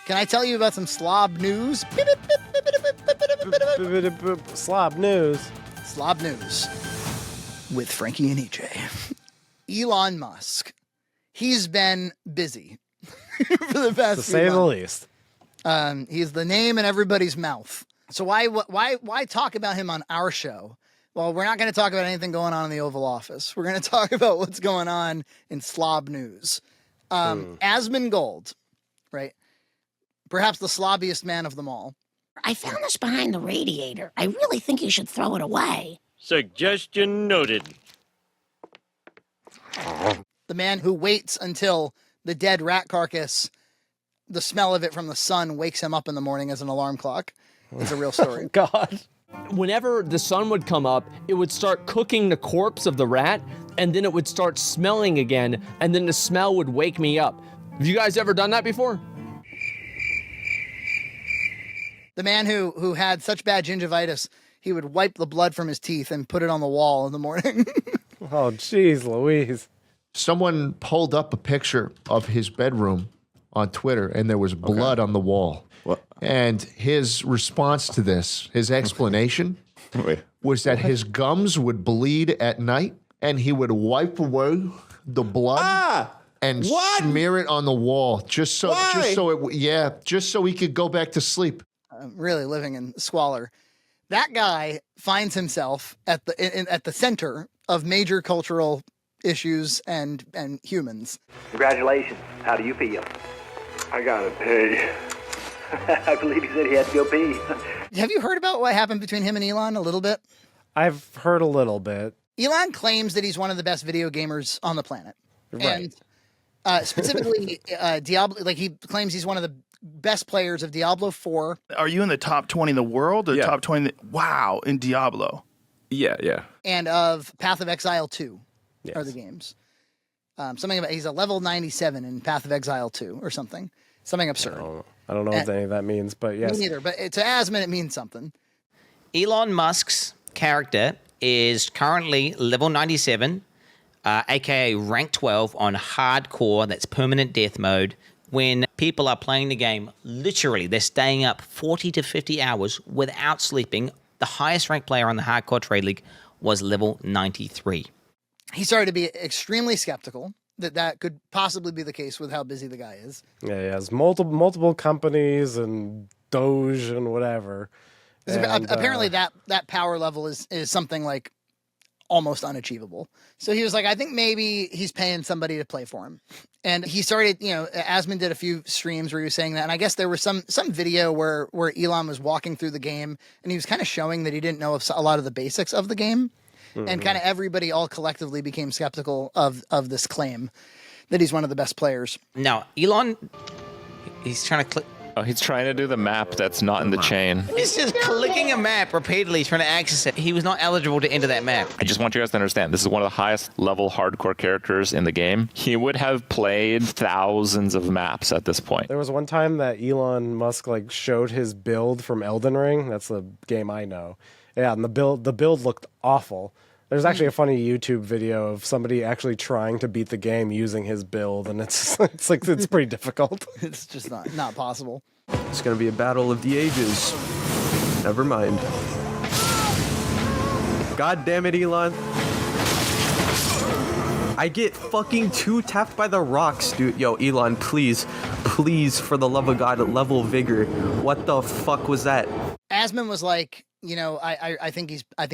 Can I tell you about some slob news? Slob news. Slob news with Frankie and EJ. Elon Musk. He's been busy for the past To say the least. He's the name in everybody's mouth. So why talk about him on our show? Well, we're not going to talk about anything going on in the Oval Office. We're going to talk about what's going on in slob news. Asmongold, right? Perhaps the slobbiest man of them all. I found this behind the radiator. I really think you should throw it away. Suggestion noted. The man who waits until the dead rat carcass, the smell of it from the sun, wakes him up in the morning as an alarm clock. It's a real story. God. Whenever the sun would come up, it would start cooking the corpse of the rat, and then it would start smelling again, and then the smell would wake me up. Have you guys ever done that before? The man who had such bad gingivitis, he would wipe the blood from his teeth and put it on the wall in the morning. Oh, jeez, Louise. Someone pulled up a picture of his bedroom on Twitter, and there was blood on the wall. What? And his response to this, his explanation, was that his gums would bleed at night, and he would wipe away the blood and smear it on the wall, just so he could go back to sleep. Really living in squalor. That guy finds himself at the center of major cultural issues and humans. Congratulations. How do you feel? I gotta pay. I believe he said he had to go pee. Have you heard about what happened between him and Elon a little bit? I've heard a little bit. Elon claims that he's one of the best video gamers on the planet. Right. And specifically, Diablo, like he claims he's one of the best players of Diablo 4. Are you in the top 20 in the world or top 20? Wow, in Diablo. Yeah. And of Path of Exile 2 are the games. Something about he's a level 97 in Path of Exile 2 or something. Something absurd. I don't know what any of that means, but yes. Me neither, but to Asmon it means something. Elon Musk's character is currently level 97, aka rank 12 on hardcore, that's permanent death mode. When people are playing the game, literally, they're staying up 40 to 50 hours without sleeping. The highest ranked player on the Hardcore Trade League was level 93. He started to be extremely skeptical that could possibly be the case with how busy the guy is. Yeah, he has multiple companies and Doge and whatever. And, apparently that power level is something like almost unachievable. So he was like, I think maybe he's paying somebody to play for him. And he started, Asmon did a few streams where he was saying that. And I guess there was some video where Elon was walking through the game and he was kind of showing that he didn't know a lot of the basics of the game. Mm-hmm. And kind of everybody all collectively became skeptical of this claim that he's one of the best players. Now, Elon, he's trying to click. Oh, he's trying to do the map that's not in the chain. He's just clicking a map repeatedly, trying to access it. He was not eligible to enter that map. I just want you guys to understand, this is one of the highest level hardcore characters in the game. He would have played thousands of maps at this point. There was one time that Elon Musk showed his build from Elden Ring. That's the game I know. Yeah, and the build looked awful. There's actually a funny YouTube video of somebody actually trying to beat the game using his build, and it's pretty difficult. It's just not possible. It's gonna be a battle of the ages. Never mind. God damn it, Elon. I get fucking tapped by the rocks, dude. Yo, Elon, please, for the love of God, level vigor. What the fuck was that? Asmon was like, I think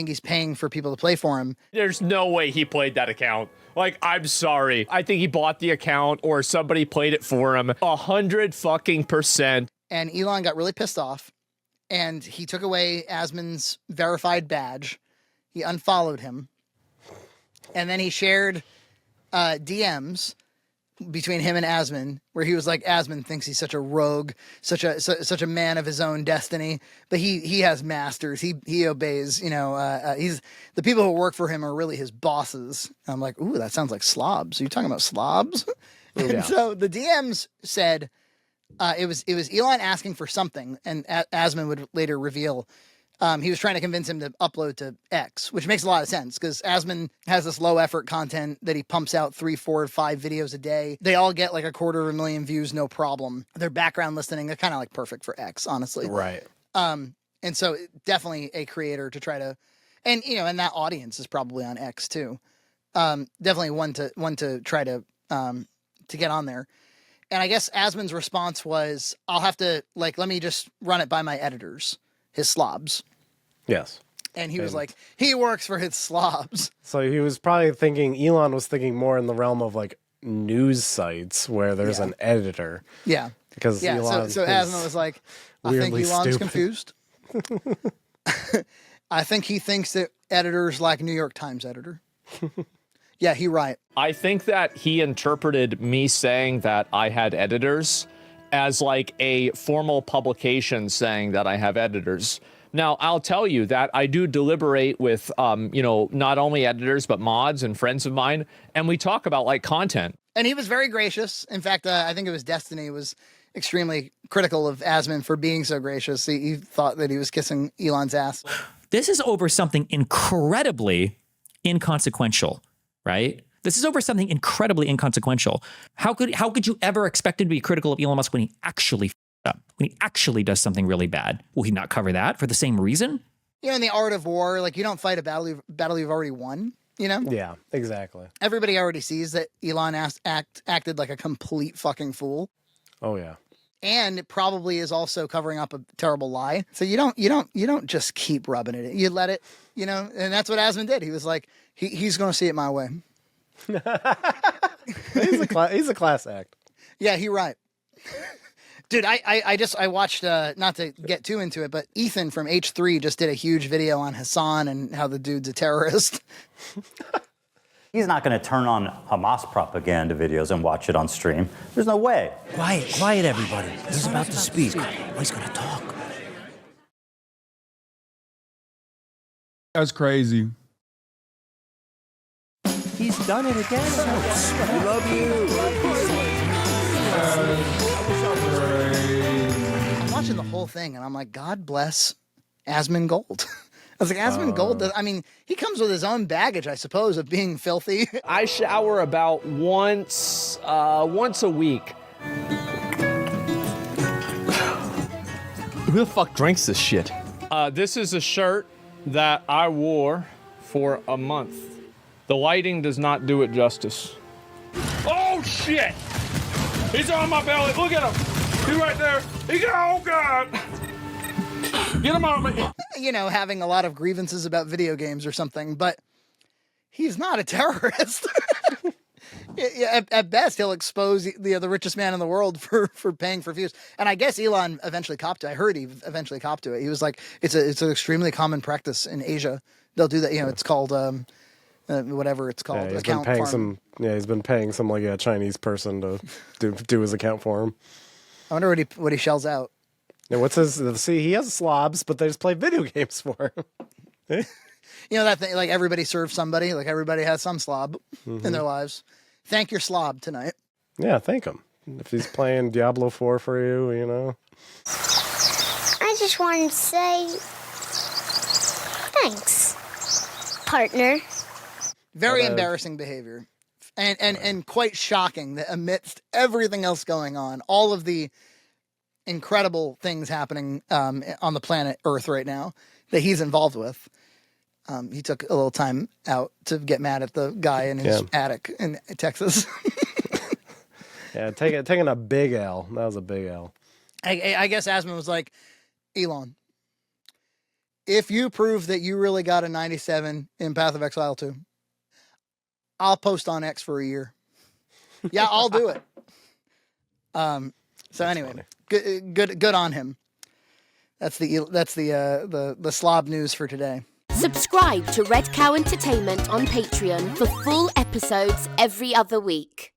he's paying for people to play for him. There's no way he played that account. I'm sorry. I think he bought the account or somebody played it for him. 100%. And Elon got really pissed off and he took away Asmon's verified badge. He unfollowed him. And then he shared DMs between him and Asmon, where he was like, Asmon thinks he's such a rogue, such a man of his own destiny, but he has masters. He obeys. He's the people who work for him are really his bosses. And I'm like, ooh, that sounds like slobs. Are you talking about slobs? And so the DMs said it was Elon asking for something, and Asmon would later reveal He was trying to convince him to upload to X, which makes a lot of sense because Asmon has this low effort content that he pumps out 3, 4, 5 videos a day. They all get like 250,000 views, no problem. Their background listening, they're kind of like perfect for X, honestly. Right. And so definitely a creator to try to, and and that audience is probably on X too. Definitely one to try to get on there. And I guess Asmon's response was, I'll have to let me just run it by my editors, his slobs. Yes. And he was like, he works for his slobs. So he was probably thinking, Elon was thinking more in the realm of like news sites where there's an editor. Yeah. Because Elon so Asmon was like, I think Elon's confused. I think he thinks that editors like New York Times editor. Yeah, he right. I think that he interpreted me saying that I had editors as like a formal publication saying that I have editors. Now, I'll tell you that I do deliberate with, not only editors, but mods and friends of mine, and we talk about like content. And he was very gracious. In fact, I think it was Destiny was extremely critical of Asmon for being so gracious. He thought that he was kissing Elon's ass. This is over something incredibly inconsequential, right? This is over something incredibly inconsequential. How could you ever expect him to be critical of Elon Musk when he actually f***ed up, when he actually does something really bad? Will he not cover that for the same reason? In the art of war, like you don't fight a battle you've already won. Yeah, exactly. Everybody already sees that Elon acted like a complete fucking fool. Oh yeah. And it probably is also covering up a terrible lie. So you don't just keep rubbing it in. You let it, and that's what Asmon did. He was like, he's going to see it my way. He's a class act. Yeah, he right. Dude, I watched, not to get too into it, but Ethan from H3 just did a huge video on Hassan and how the dude's a terrorist. He's not going to turn on Hamas propaganda videos and watch it on stream. There's no way. Quiet, everybody. He's about to speak. He's going to talk. That's crazy. He's done it again. We love you. I'm watching the whole thing, and I'm like, God bless Asmongold. I was like, Asmongold, he comes with his own baggage, I suppose, of being filthy. I shower about once a week. Who the fuck drinks this shit? This is a shirt that I wore for a month. The lighting does not do it justice. Oh shit! He's on my belly. Look at him. He's right there. Oh god! Get him on me. Having a lot of grievances about video games or something, but he's not a terrorist. At best, he'll expose the richest man in the world for paying for views. And I guess Elon eventually copped to it. I heard he eventually copped to it. He was like, it's an extremely common practice in Asia. They'll do that. It's called whatever it's called. He's been paying some Chinese person to do his account for him. I wonder what he shells out. Yeah, what's his? See, he has slobs, but they just play video games for him. That thing, like everybody serves somebody, like everybody has some slob in their lives. Thank your slob tonight. Yeah, thank him. If he's playing Diablo 4 for you, I just wanted to say thanks, partner. Very embarrassing behavior. And quite shocking that amidst everything else going on, all of the incredible things happening on the planet Earth right now that he's involved with, he took a little time out to get mad at the guy in his attic in Texas. Yeah, taking a big L. That was a big L. I guess Asmon was like, Elon, if you prove that you really got a 97 in Path of Exile 2, I'll post on X for a year. Yeah, I'll do it. So anyway, good on him. That's the slob news for today. Subscribe to Red Cow Entertainment on Patreon for full episodes every other week.